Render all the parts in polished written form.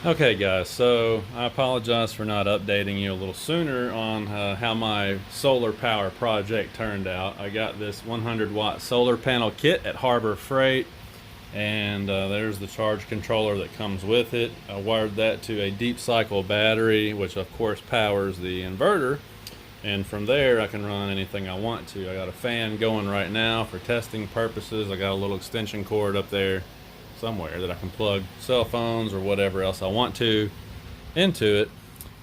Okay guys, so I apologize for not updating you a little sooner on how my solar power project turned out. I got this 100-watt solar panel kit at Harbor Freight, and there's the charge controller that comes with it. I wired that to a deep cycle battery, which of course powers the inverter, and from there I can run anything I want to. I got a fan going right now for testing purposes. I got a little extension cord up there somewhere that I can plug cell phones or whatever else I want to into it,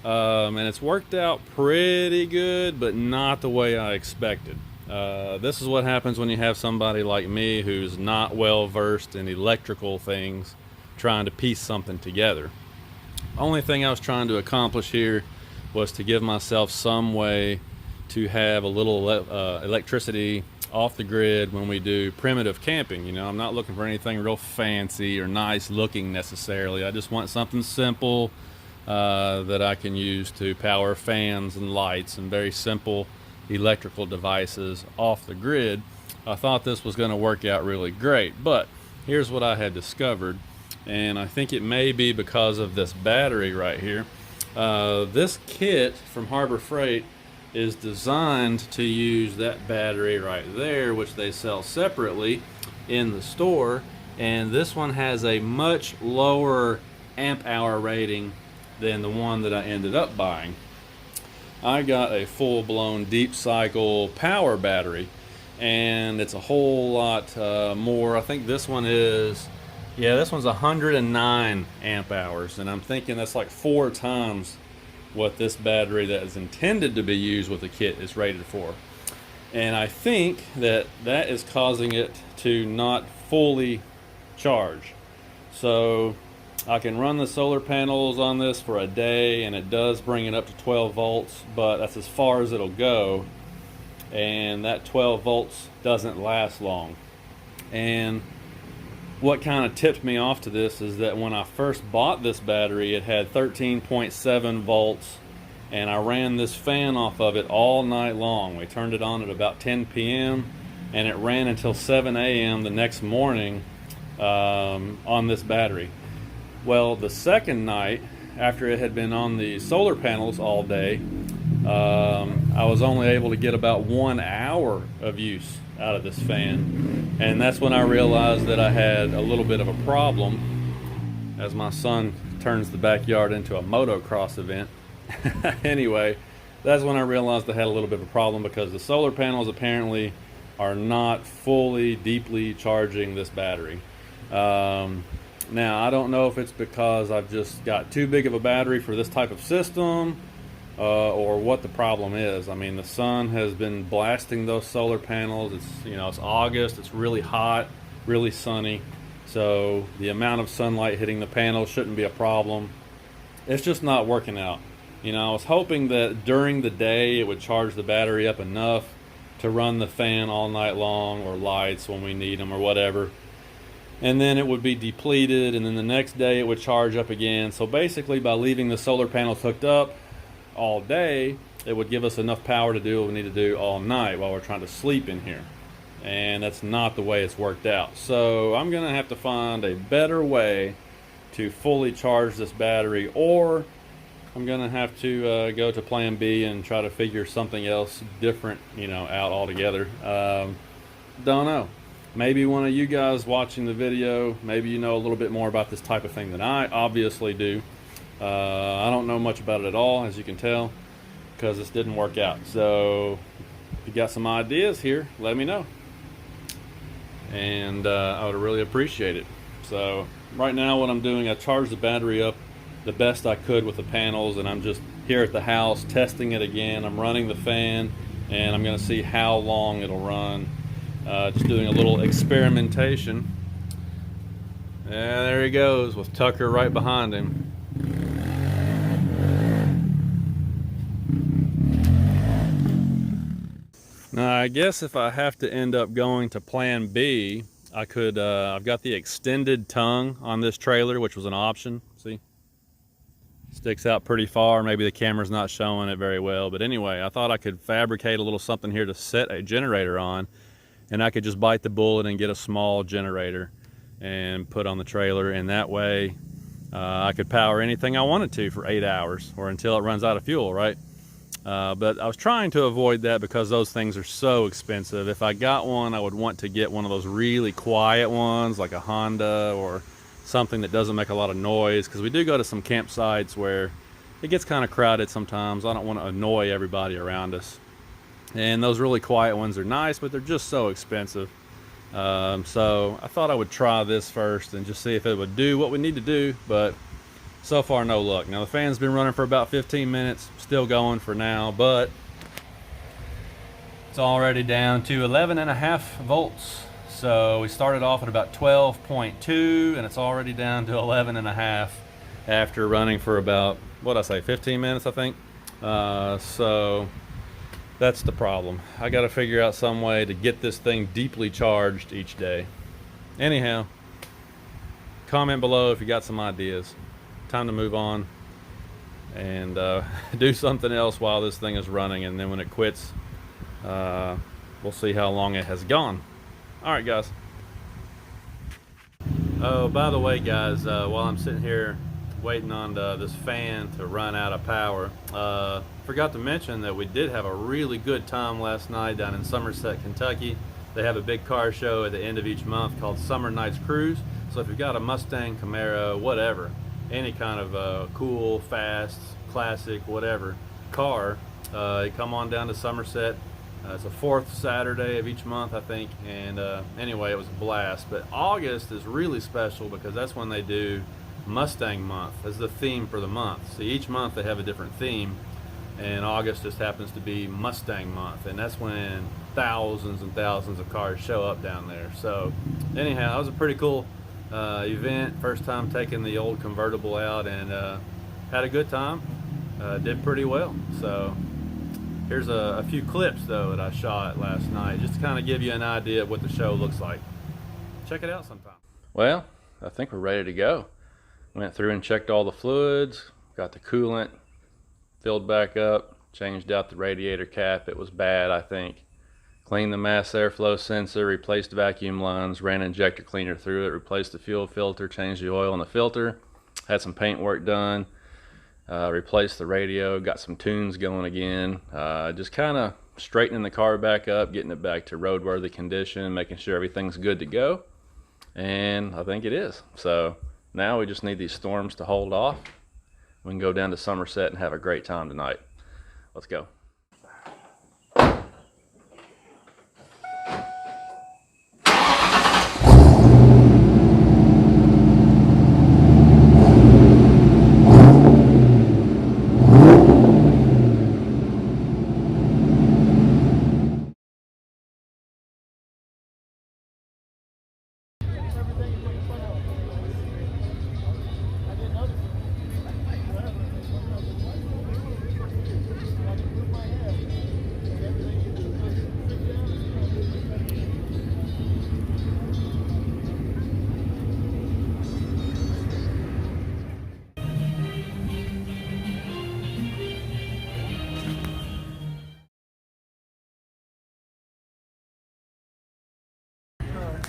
and it's worked out pretty good, but not the way I expected. This is what happens when you have somebody like me who's not well versed in electrical things trying to piece something together. Only thing I was trying to accomplish here was to give myself some way to have a little electricity off the grid when we do primitive camping. You know, I'm not looking for anything real fancy or nice looking necessarily. I just want something simple that I can use to power fans and lights and very simple electrical devices off the grid. I thought this was going to work out really great, but here's what I had discovered, and I think it may be because of this battery right here. This kit from Harbor Freight is designed to use that battery right there, which they sell separately in the store, and this one has a much lower amp hour rating than the one that I ended up buying. I got a full-blown deep cycle power battery, and it's a whole lot more. I think this one is, yeah, this one's 109 amp hours, and I'm thinking that's like 4 times what this battery that is intended to be used with the kit is rated for. And I think that that is causing it to not fully charge. So I can run the solar panels on this for a day, and it does bring it up to 12 volts, but that's as far as it'll go. And that 12 volts doesn't last long. And what kind of tipped me off to this is that when I first bought this battery, it had 13.7 volts, and I ran this fan off of it all night long. We turned it on at about 10 p.m. and it ran until 7 a.m. the next morning on this battery. Well, the second night, after it had been on the solar panels all day, I was only able to get about 1 hour of use out of this fan, and that's when I realized that I had a little bit of a problem, as my son turns the backyard into a motocross event. Anyway, that's when I realized I had a little bit of a problem, because the solar panels apparently are not fully deeply charging this battery. Now I don't know if it's because I've just got too big of a battery for this type of system, or what the problem is. I mean, the sun has been blasting those solar panels. It's August, it's really hot, really sunny, so the amount of sunlight hitting the panels shouldn't be a problem. It's just not working out. I was hoping that during the day it would charge the battery up enough to run the fan all night long, or lights when we need them or whatever, and then it would be depleted, and then the next day it would charge up again. So basically, by leaving the solar panels hooked up all day, it would give us enough power to do what we need to do all night while we're trying to sleep in here. And that's not the way it's worked out. So I'm gonna have to find a better way to fully charge this battery, or I'm gonna have to go to plan B and try to figure something else different out altogether. Don't know. Maybe one of you guys watching the video, maybe you know a little bit more about this type of thing than I obviously do. I don't know much about it at all, as you can tell, because this didn't work out. So if you got some ideas here, let me know, and I would really appreciate it. So right now what I'm doing, I charged the battery up the best I could with the panels, and I'm just here at the house testing it again. I'm running the fan, and I'm going to see how long it'll run. Just doing a little experimentation. Yeah, there he goes with Tucker right behind him. Now I guess if I have to end up going to plan B, I could, I've got the extended tongue on this trailer, which was an option. See? Sticks out pretty far. Maybe the camera's not showing it very well, but anyway, I thought I could fabricate a little something here to set a generator on, and I could just bite the bullet and get a small generator and put on the trailer, and that way I could power anything I wanted to for 8 hours or until it runs out of fuel, right? But I was trying to avoid that because those things are so expensive. If I got one, I would want to get one of those really quiet ones like a Honda or something that doesn't make a lot of noise, because we do go to some campsites where it gets kind of crowded sometimes. I don't want to annoy everybody around us. And those really quiet ones are nice, but they're just so expensive. So I thought I would try this first and just see if it would do what we need to do, but so far no luck. Now the fan's been running for about 15 minutes, still going for now, but it's already down to 11.5 volts. So we started off at about 12.2 and it's already down to 11.5 after running for about, what I say, 15 minutes, I think. So that's the problem. I got to figure out some way to get this thing deeply charged each day. Anyhow, comment below if you got some ideas. Time to move on and do something else while this thing is running, and then when it quits, we'll see how long it has gone. All right, guys. Oh, by the way, guys, while I'm sitting here waiting on this fan to run out of power, forgot to mention that we did have a really good time last night down in Somerset, Kentucky. They have a big car show at the end of each month called Somernites Cruise. So if you've got a Mustang, Camaro, whatever, any kind of cool, fast, classic, whatever car, come on down to Somerset. It's the fourth Saturday of each month, I think, and anyway, it was a blast. But August is really special because that's when they do Mustang month as the theme for the month. So each month they have a different theme, and August just happens to be Mustang month, and that's when thousands and thousands of cars show up down there. So anyhow, it was a pretty cool event. First time taking the old convertible out, and had a good time. Did pretty well. So here's a few clips though that I shot last night, just to kind of give you an idea of what the show looks like. Check it out sometime. Well, I think we're ready to go. Went through and checked all the fluids, got the coolant filled back up, changed out the radiator cap. It was bad, I think. Cleaned the mass airflow sensor, replaced vacuum lines, ran injector cleaner through it, replaced the fuel filter, changed the oil in the filter, had some paint work done, replaced the radio, got some tunes going again, just kind of straightening the car back up, getting it back to roadworthy condition, making sure everything's good to go, and I think it is. So now we just need these storms to hold off. We can go down to Somerset and have a great time tonight. Let's go.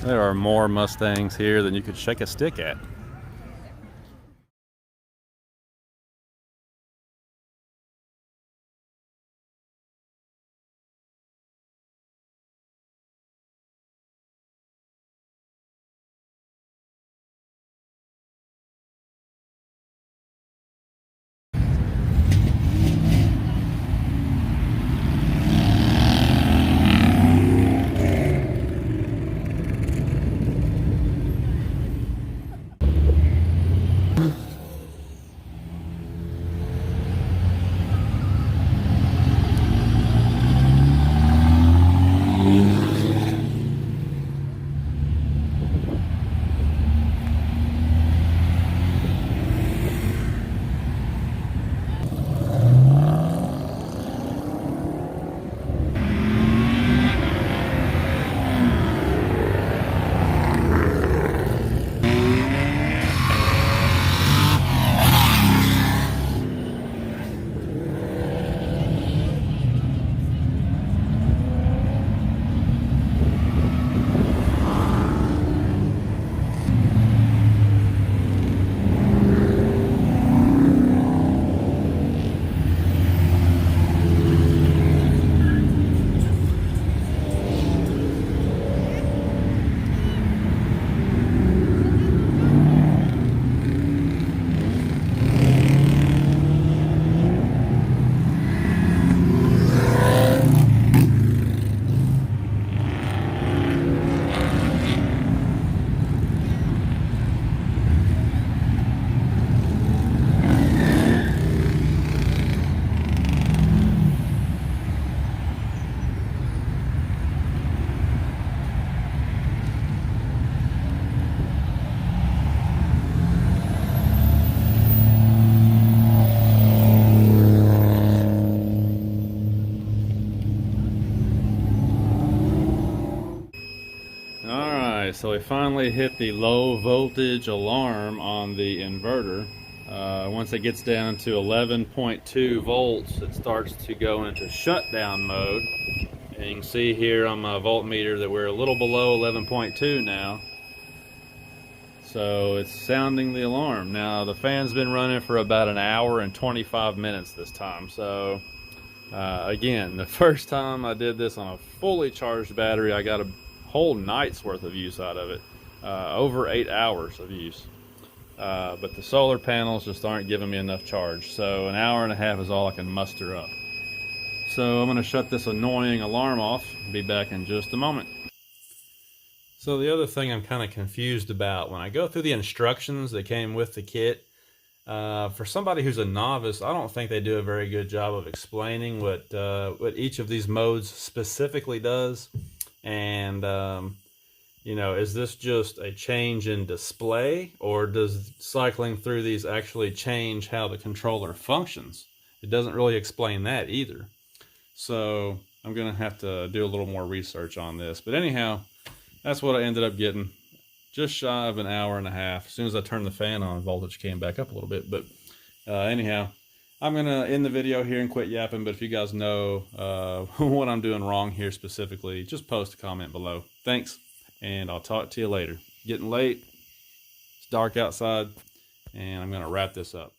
There are more Mustangs here than you could shake a stick at. So we finally hit the low voltage alarm on the inverter. Once it gets down to 11.2 volts, it starts to go into shutdown mode. And you can see here on my voltmeter that we're a little below 11.2 now. So it's sounding the alarm. Now the fan's been running for about an hour and 25 minutes this time. So again, the first time I did this on a fully charged battery, I got a whole night's worth of use out of it. Over 8 hours of use. But the solar panels just aren't giving me enough charge. So an hour and a half is all I can muster up. So I'm going to shut this annoying alarm off. Be back in just a moment. So the other thing I'm kind of confused about, when I go through the instructions that came with the kit, for somebody who's a novice, I don't think they do a very good job of explaining what each of these modes specifically does. And you know, is this just a change in display, or does cycling through these actually change how the controller functions? It doesn't really explain that either. So I'm gonna have to do a little more research on this. But anyhow, that's what I ended up getting. Just shy of an hour and a half. As soon as I turned the fan on, voltage came back up a little bit. But anyhow, I'm gonna end the video here and quit yapping. But if you guys know what I'm doing wrong here specifically, just post a comment below. Thanks, and I'll talk to you later. Getting late, it's dark outside, and I'm gonna wrap this up.